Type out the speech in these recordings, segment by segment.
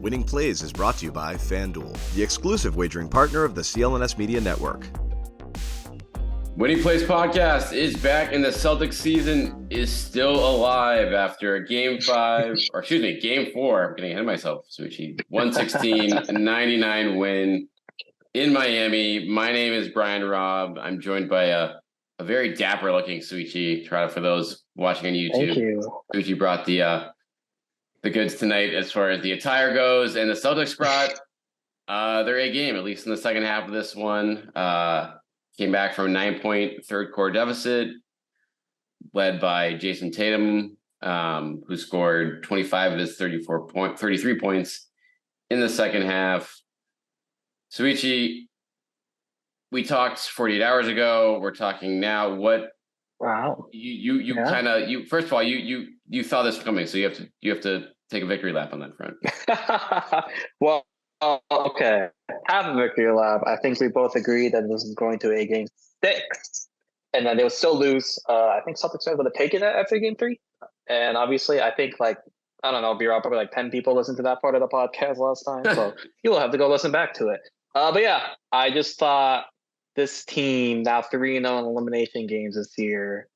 Winning Plays is brought to you by FanDuel, the exclusive wagering partner of the CLNS Media Network. Winning Plays podcast is back, and the Celtics season is still alive after Game 4. I'm getting ahead of myself, Souichi. 116-99 win in Miami. My name is Brian Robb. I'm joined by a very dapper-looking Souichi Terada for those watching on YouTube. Thank you. Souichi brought the goods tonight as far as the attire goes, and the Celtics brought their A game, at least in the second half of this one. Came back from a 9-point third quarter deficit, led by Jayson Tatum, who scored 25 of his 33 points in the second half. Souichi, we talked 48 hours ago. We're talking now. Wow. You first of all, you saw this coming, so you have to take a victory lap on that front. Well, okay. Half a victory lap. I think we both agree that this is going to a game 6, and then they would still lose. I think Celtics are going to take it after game 3. And obviously, I think probably like 10 people listened to that part of the podcast last time, so you will have to go listen back to it. But yeah, I just thought this team now 3-0 in elimination games this year.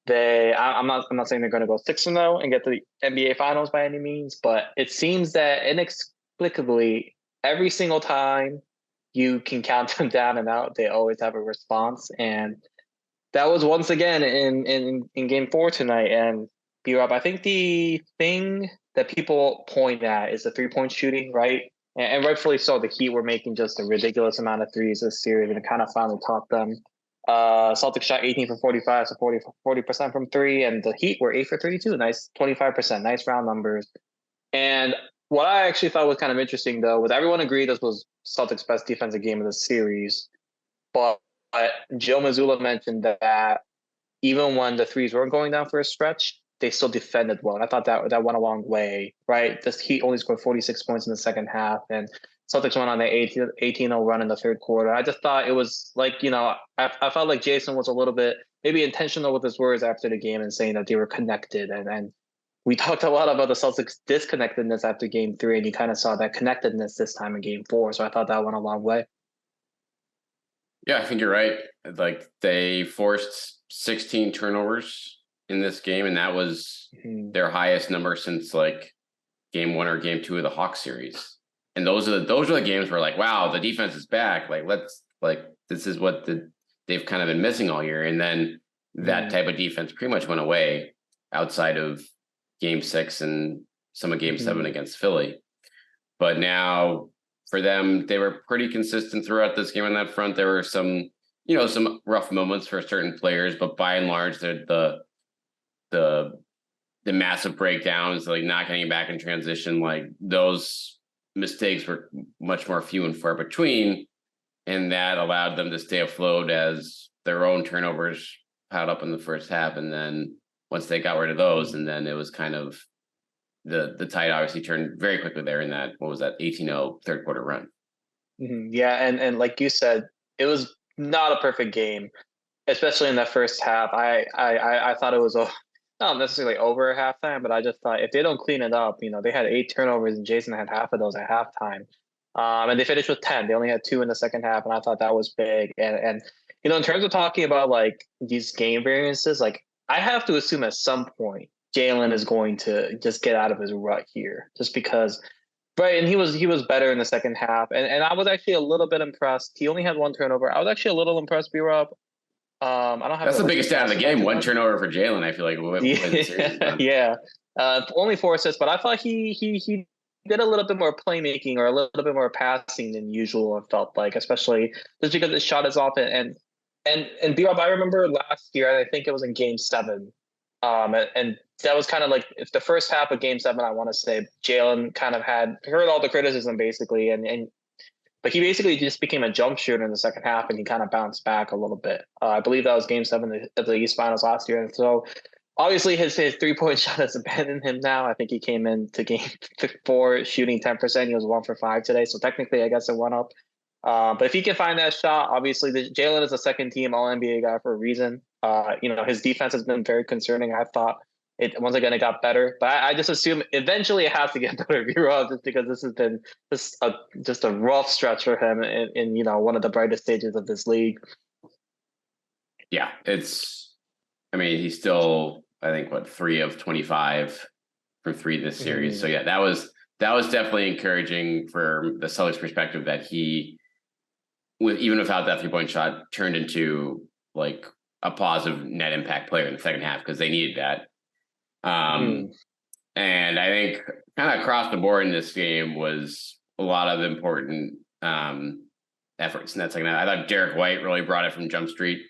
I'm not saying they're going to go 6-0 and get to the NBA Finals by any means, but it seems that inexplicably every single time you can count them down and out, they always have a response, and that was once again in Game 4 tonight. And B-Rob, I think the thing that people point at is the 3-point shooting, right? And rightfully so. The Heat were making just a ridiculous amount of threes this series, and it kind of finally topped them. Celtics shot 18 for 45, so 40% from 3, and the Heat were 8 for 32, nice 25%, nice round numbers. And what I actually thought was kind of interesting, though, was everyone agreed this was Celtics' best defensive game of the series, but Joe Mazzulla mentioned that even when the threes weren't going down for a stretch, they still defended well. And I thought that went a long way, right? The Heat only scored 46 points in the second half, and Celtics went on an 18-0 run in the third quarter. I just thought it was like, I felt like Jason was a little bit maybe intentional with his words after the game and saying that they were connected. And we talked a lot about the Celtics' disconnectedness after Game 3, and you kind of saw that connectedness this time in Game 4. So I thought that went a long way. Yeah, I think you're right. Like, they forced 16 turnovers in this game, and that was their highest number since like Game 1 or Game 2 of the Hawks series. And those are the games where like, wow, the defense is back. This is what they've kind of been missing all year. And then that type of defense pretty much went away outside of Game 6 and some of Game 7 against Philly. But now for them, they were pretty consistent throughout this game on that front. There were some rough moments for certain players, but by and large, the massive breakdowns, like not getting back in transition, like those mistakes were much more few and far between, and that allowed them to stay afloat as their own turnovers piled up in the first half. And then once they got rid of those, and then it was kind of the tide obviously turned very quickly there in that, 18-0 third quarter run. Yeah, and like you said, it was not a perfect game, especially in that first half. I thought it was not necessarily over at halftime, but I just thought if they don't clean it up, they had 8 turnovers and Jason had half of those at halftime. And they finished with 10. They only had 2 in the second half, and I thought that was big. And in terms of talking about like these game variances, like I have to assume at some point Jaylen is going to just get out of his rut here, just because. Right, and he was better in the second half, and I was actually a little bit impressed. He only had 1 turnover. I was actually a little impressed, B-Rob. I don't have. That's the biggest stat of the game. 1 turnover for Jaylen. I feel like yeah. Only 4 assists, but I thought he did a little bit more playmaking or a little bit more passing than usual. It felt like, especially just because the shot is off and B-Rob, I remember last year, I think it was in Game 7, and that was kind of like it's the first half of Game 7. I want to say Jaylen kind of heard all the criticism basically, but he basically just became a jump shooter in the second half, and he kind of bounced back a little bit. I believe that was Game 7 of the East Finals last year, and so obviously his 3-point shot has abandoned him now. I think he came into Game 4 shooting 10%. He was 1 for 5 today, so technically I guess it went up. But if he can find that shot, obviously Jaylen is a second-team All-NBA guy for a reason. His defense has been very concerning, I thought, once again, it got better. But I just assume eventually it has to get better, B-Rob, just because this has been just a rough stretch for him in one of the brightest stages of this league. Yeah, he's still, I think, 3 of 25 from 3 this series. So yeah, that was definitely encouraging for the Celtics perspective that he, even without that 3-point shot, turned into like a positive net impact player in the second half because they needed that. And I think kind of across the board in this game was a lot of important efforts in that second half. I thought Derek White really brought it from Jump Street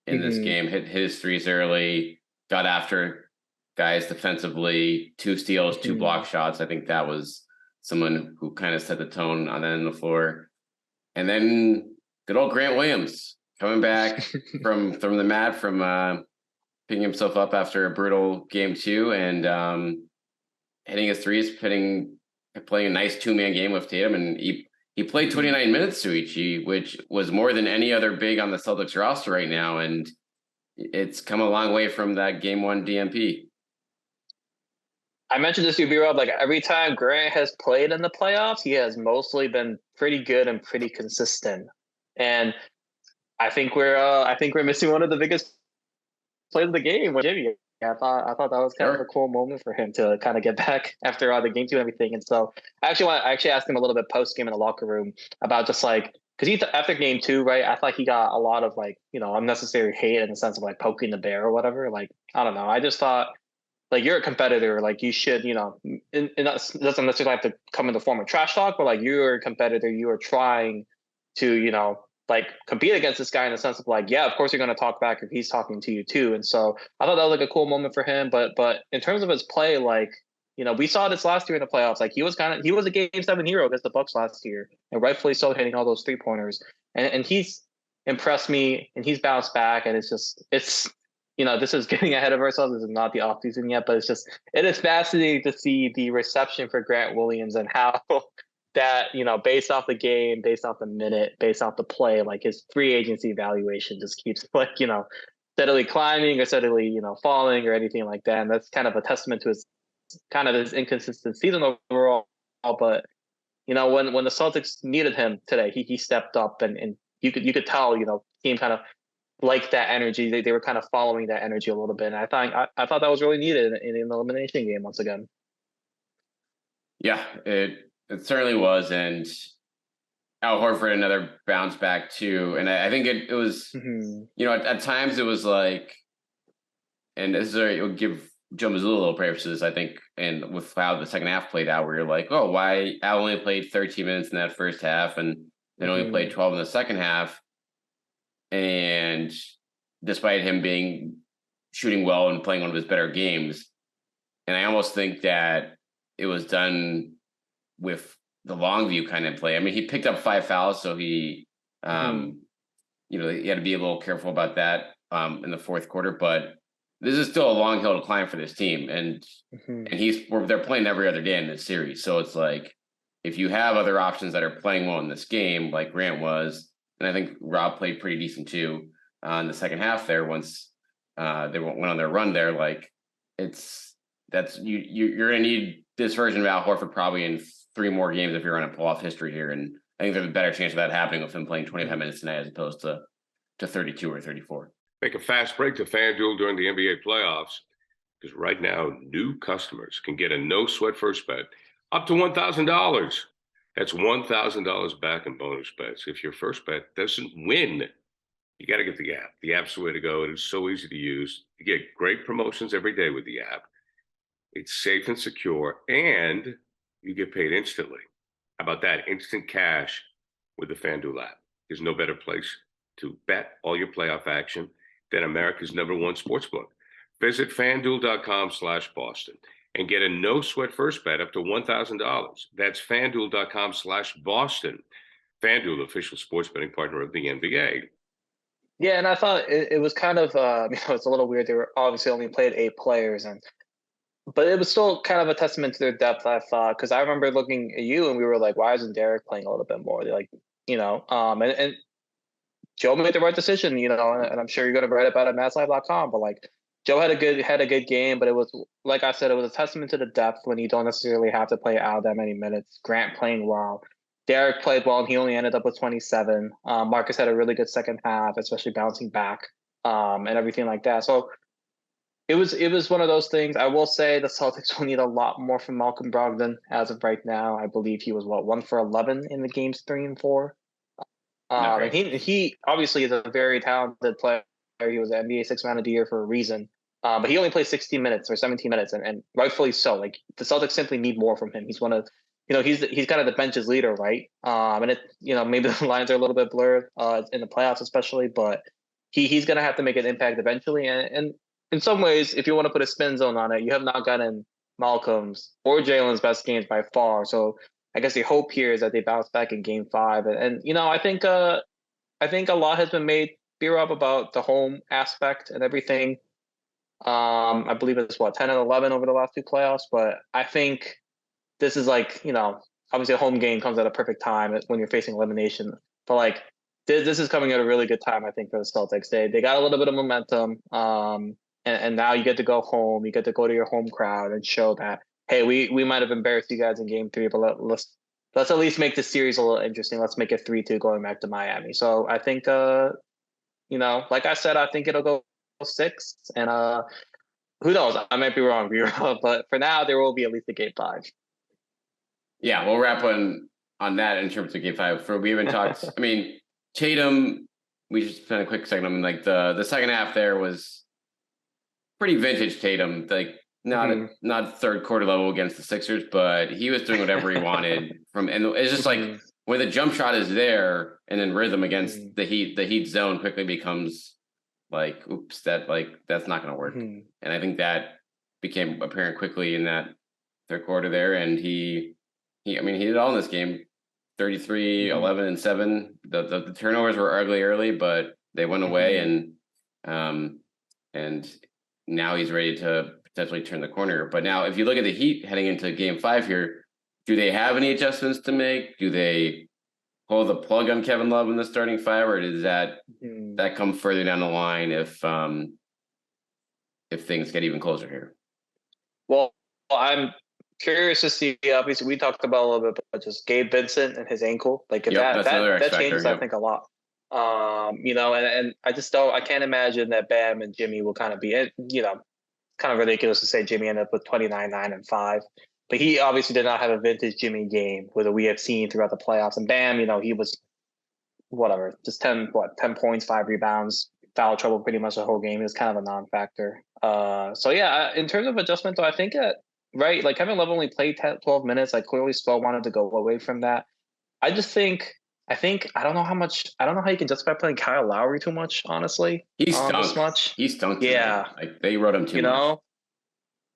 in this game, hit his threes early, got after guys defensively, 2 steals, 2 block shots. I think that was someone who kind of set the tone on that end of the floor. And then good old Grant Williams coming back from the mat, from picking himself up after a brutal game 2 and hitting his threes, playing a nice 2-man game with Tatum. And he played 29 minutes, Souichi, which was more than any other big on the Celtics roster right now. And it's come a long way from that game 1 DMP. I mentioned this to you, B-Rob, like every time Grant has played in the playoffs, he has mostly been pretty good and pretty consistent. And I think we're missing one of the biggest plays of the game with Jimmy. I thought that was kind of a cool moment for him to kind of get back after the game 2 and everything. And so I actually asked him a little bit post game in the locker room about just like, because after game 2, right, I thought he got a lot of like, unnecessary hate in the sense of like poking the bear or whatever. Like, I don't know. I just thought, like, you're a competitor, like you should, it doesn't necessarily have to come in the form of trash talk, but like you're a competitor, you are trying to, like compete against this guy in the sense of like, yeah, of course you're going to talk back if he's talking to you too. And so I thought that was like a cool moment for him. But in terms of his play, like, we saw this last year in the playoffs. Like he was a game 7 hero against the Bucks last year, and rightfully so, hitting all those 3-pointers. And he's impressed me, and he's bounced back. And it's this is getting ahead of ourselves. This is not the off season yet, but it is fascinating to see the reception for Grant Williams and how that, based off the game, based off the minute, based off the play, like his free agency valuation just keeps like, steadily climbing or steadily, falling or anything like that. And that's kind of a testament to his inconsistent season overall. But, when the Celtics needed him today, he stepped up and you could tell, team kind of like that energy. They were kind of following that energy a little bit. And I thought that was really needed in an elimination game once again. Yeah, it certainly was. And Al Horford, another bounce back too. And I think it was, at times it was like, and this is it would give Joe Mazzulla a little praise for this, I think, and with how the second half played out, where you're like, oh, why Al only played 13 minutes in that first half and then only played 12 in the second half. And despite him shooting well and playing one of his better games, and I almost think that it was done with the long view kind of play. I mean, he picked up 5 fouls, so he, he had to be a little careful about that in the fourth quarter. But this is still a long hill to climb for this team, and they're playing every other day in this series. So it's like if you have other options that are playing well in this game, like Grant was. And I think Rob played pretty decent too in the second half there. Once they went on their run there, like you're going to need this version of Al Horford probably in 3 more games if you're going to pull off history here. And I think there's a better chance of that happening with him playing 25 minutes tonight as opposed to 32 or 34. Make a fast break to FanDuel during the NBA playoffs because right now new customers can get a no sweat first bet up to $1,000. That's $1,000 back in bonus bets. If your first bet doesn't win, you got to get the app. The app's the way to go. It is so easy to use. You get great promotions every day with the app. It's safe and secure, and you get paid instantly. How about that? Instant cash with the FanDuel app. There's no better place to bet all your playoff action than America's #1 sportsbook. Visit FanDuel.com/Boston. And get a no-sweat first bet up to $1,000. That's FanDuel.com/Boston. FanDuel, official sports betting partner of the NBA. Yeah, and I thought it was kind of, it's a little weird. They were obviously only played 8 players, but it was still kind of a testament to their depth, I thought, because I remember looking at you and we were like, why isn't Derek playing a little bit more? They're like, and Joe made the right decision, and I'm sure you're going to write about it at MassLive.com, but like, Joe had a good game, but it was, like I said, it was a testament to the depth when you don't necessarily have to play out that many minutes. Grant playing well. Derek played well, and he only ended up with 27. Marcus had a really good second half, especially bouncing back and everything like that. So it was one of those things. I will say the Celtics will need a lot more from Malcolm Brogdon as of right now. I believe he was 1 for 11 in the games 3 and 4. And he obviously is a very talented player. He was the NBA Sixth Man of the Year for a reason. But he only plays 60 minutes or 17 minutes, and rightfully so. Like the Celtics simply need more from him. He's one of, he's kind of the bench's leader, right? And maybe the lines are a little bit blurred in the playoffs, especially, but he's gonna have to make an impact eventually. And in some ways, if you want to put a spin zone on it, you have not gotten Malcolm's or Jalen's best games by far. So I guess the hope here is that they bounce back in Game 5, and I think a lot has been made, B-Rob, about the home aspect and everything. I believe it's 10 and 11 over the last 2 playoffs, but I think this is like, obviously a home game comes at a perfect time when you're facing elimination, but like this is coming at a really good time, I think, for the Celtics. They got a little bit of momentum, and now you get to go home, you get to go to your home crowd and show that, hey, we might have embarrassed you guys in Game 3, but let's at least make this series a little interesting. Let's make it 3-2 going back to Miami. So I think, like I said, I think it'll go 6, and who knows? I might be wrong, but for now, there will be at least a Game 5. Yeah, we'll wrap on that in terms of Game 5. We haven't talked. I mean, Tatum. We just spent a quick second. I mean, like the second half there was pretty vintage Tatum. Like not third quarter level against the Sixers, but he was doing whatever he wanted and it's just like when the jump shot is there and then rhythm against the Heat zone quickly becomes like, oops, that's not going to work. And I think that became apparent quickly in that third quarter there. And he did all in this game, 33, 11 and 7. The turnovers were ugly early, but they went away and now he's ready to potentially turn the corner. But now if you look at the Heat heading into Game 5 here, do they have any adjustments to make? Do they pull the plug on Kevin Love in the starting 5, or does that come further down the line if things get even closer here? Well, I'm curious to see. Obviously, we talked about a little bit, but just Gabe Vincent and his ankle, like that changes, I think, a lot. And I can't imagine that Bam and Jimmy will kind of be, kind of ridiculous to say Jimmy ended up with 29, 9 and 5. But he obviously did not have a vintage Jimmy game where we have seen throughout the playoffs. And Bam, he was just 10 points, 5 rebounds, foul trouble pretty much the whole game. It was kind of a non-factor. So yeah, in terms of adjustment, though, I think right, like Kevin Love only played 12 minutes. Like clearly Spo wanted to go away from that. I don't know how you can justify playing Kyle Lowry too much, honestly. He stunk. This much. He stunk. Yeah. Like they wrote him too much.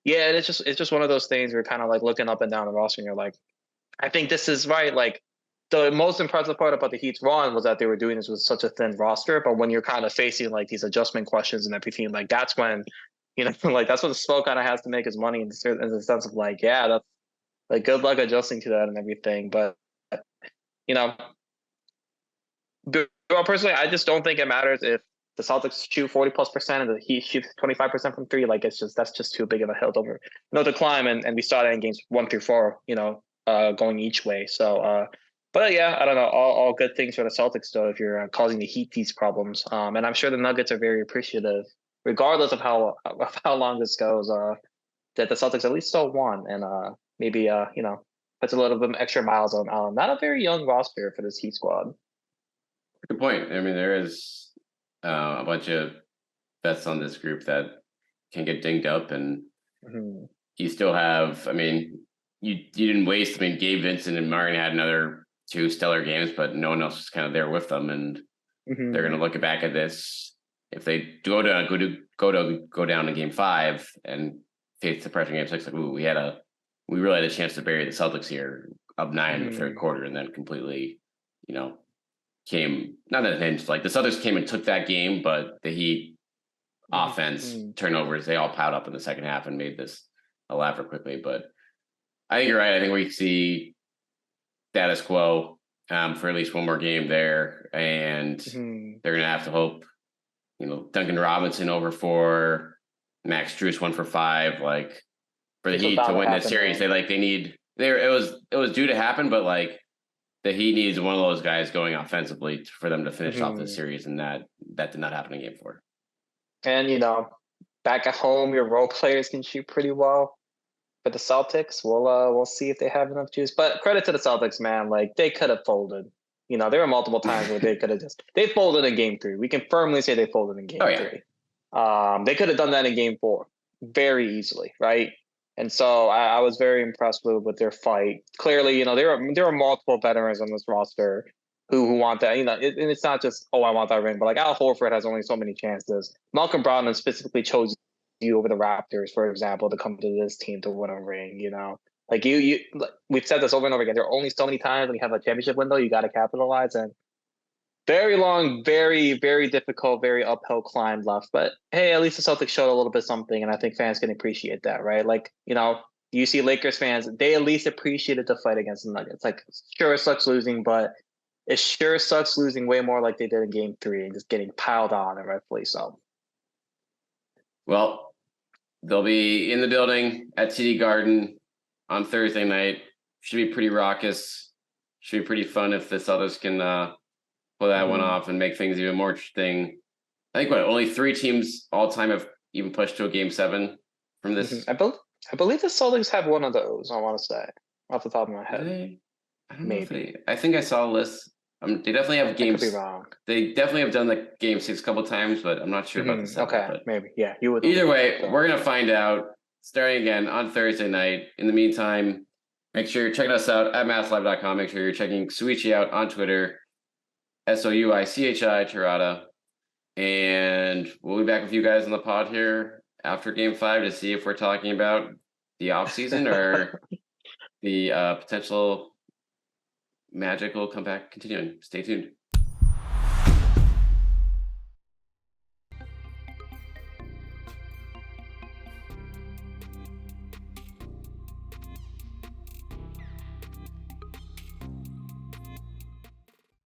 Yeah, and it's just one of those things where you're kind of like looking up and down the roster and you're like, I think this is right. Like the most impressive part about the Heat's run was that they were doing this with such a thin roster. But when you're kind of facing like these adjustment questions and everything, like that's when, like that's when the Spo kind of has to make his money in the sense of like, yeah, that's like good luck adjusting to that and everything. But personally, I just don't think it matters if the Celtics shoot 40+% and the Heat shoots 25% from 3. Like that's just too big of a hill to climb. And we started in games 1 through 4, going each way. So, but yeah, I don't know. All good things for the Celtics though, if you're causing the Heat these problems. And I'm sure the Nuggets are very appreciative, regardless of how long this goes. That the Celtics at least still won, and maybe puts a little bit extra miles on not a very young roster for this Heat squad. Good point. I mean, there is a bunch of vets on this group that can get dinged up, and you still have. I mean, you didn't waste. I mean, Gabe Vincent and Martin had another 2 stellar games, but no one else was kind of there with them, and they're going to look back at this if they go down to Game 5 and face the pressure in Game 6. Like, ooh, we really had a chance to bury the Celtics here, up 9 in the third quarter, and then completely, came not that hinge. Like the Celtics came and took that game, but the Heat offense turnovers, they all piled up in the second half and made this elaborate quickly. But I think you're right. I think we see status quo for at least one more game there, and they're gonna have to hope. Duncan Robinson over for Max Strus 1 for 5. Like for the This was Heat bound to to win this happen, series, though. they need there. It was due to happen, but like the Heat needs one of those guys going offensively for them to finish off this series, and that did not happen in Game 4. And back at home, your role players can shoot pretty well. For the Celtics, we'll see if they have enough juice. But credit to the Celtics, man. Like they could have folded. There were multiple times where they could have they folded in Game 3. We can firmly say they folded in Game 3. They could have done that in Game 4 very easily, right? And so I was very impressed with their fight. Clearly, there are multiple veterans on this roster who want that. And it's not just I want that ring, but like Al Horford has only so many chances. Malcolm Brogdon specifically chose you over the Raptors, for example, to come to this team to win a ring. Like we've said this over and over again. There are only so many times when you have a championship window, you got to capitalize. And very long, very, very difficult, very uphill climb left. But hey, at least the Celtics showed a little bit something, and I think fans can appreciate that, right? Like, you see Lakers fans, they at least appreciated the fight against the Nuggets. Like, sure, it sucks losing, but it sure sucks losing way more like they did in Game 3 and just getting piled on, and rightfully so. Well, they'll be in the building at TD Garden on Thursday night. Should be pretty raucous. Should be pretty fun if the Celtics can pull that one off and make things even more interesting. I think only 3 teams all time have even pushed to a Game 7 from this. I believe the Celtics have one of those. I want to say off the top of my head. I don't know if I think I saw a list. They definitely have games. I could be wrong. They definitely have done like Game 6 a couple times, but I'm not sure about the 7. Okay, but maybe. Yeah, you would. Either way, we're gonna find out starting again on Thursday night. In the meantime, make sure you're checking us out at masslive.com. Make sure you're checking Souichi out on Twitter, Souichi Terada, and we'll be back with you guys on the pod here after Game 5 to see if we're talking about the offseason or the potential magical comeback continuing. Stay tuned.